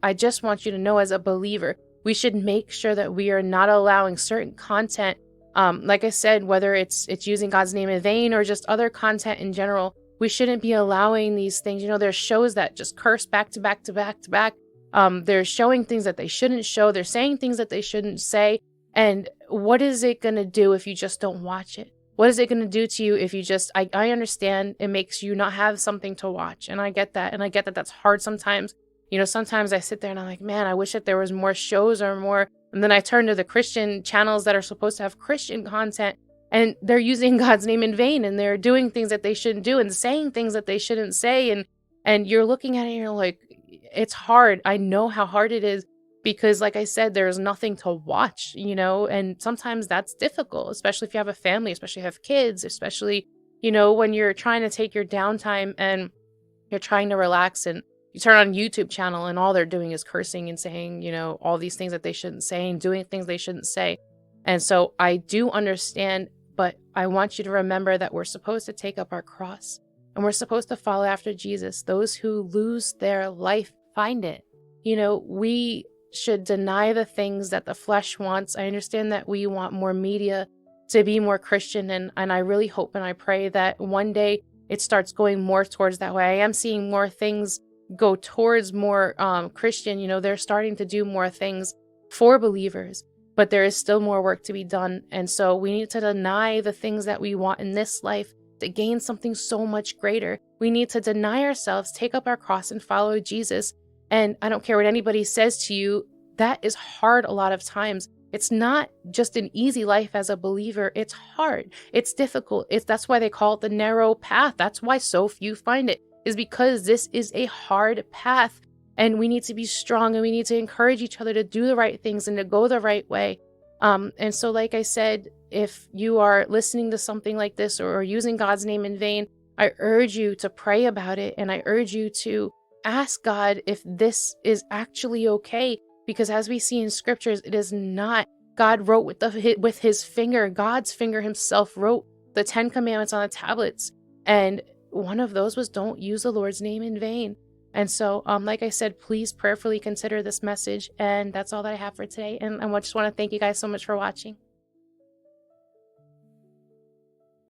I just want you to know, as a believer, we should make sure that we are not allowing certain content. Like I said, whether it's using God's name in vain or just other content in general, we shouldn't be allowing these things. There's shows that just curse back to back to back to back. They're showing things that they shouldn't show. They're saying things that they shouldn't say. And what is it going to do if you just don't watch it? What is it going to do to you if you just, I understand it makes you not have something to watch. And I get that. And I get that that's hard sometimes. Sometimes I sit there and I'm like, man, I wish that there was more shows or more. And then I turn to the Christian channels that are supposed to have Christian content, and they're using God's name in vain, and they're doing things that they shouldn't do and saying things that they shouldn't say. And you're looking at it and you're like, it's hard. I know how hard it is because, like I said, there's nothing to watch, and sometimes that's difficult, especially if you have a family, especially if you have kids, especially, when you're trying to take your downtime and you're trying to relax, and you turn on YouTube channel and all they're doing is cursing and saying, all these things that they shouldn't say and doing things they shouldn't say. And so I do understand, but I want you to remember that we're supposed to take up our cross and we're supposed to follow after Jesus. Those who lose their life find it. We should deny the things that the flesh wants. I understand that we want more media to be more Christian, and I really hope and I pray that one day it starts going more towards that way. I am seeing more things go towards more Christian. They're starting to do more things for believers, but there is still more work to be done. And so we need to deny the things that we want in this life to gain something so much greater. We need to deny ourselves, take up our cross, and follow Jesus. And I don't care what anybody says to you, that is hard a lot of times. It's not just an easy life as a believer. It's hard. It's difficult. That's why they call it the narrow path. That's why so few find it, is because this is a hard path, and we need to be strong, and we need to encourage each other to do the right things and to go the right way. And so, like I said, if you are listening to something like this or using God's name in vain, I urge you to pray about it, and I urge you to ask God if this is actually okay, because as we see in scriptures, it is not. God wrote with his finger, God's finger himself wrote the 10 commandments on the tablets, and one of those was don't use the Lord's name in vain. And so, like I said, please prayerfully consider this message. And that's all that I have for today. And I just want to thank you guys so much for watching.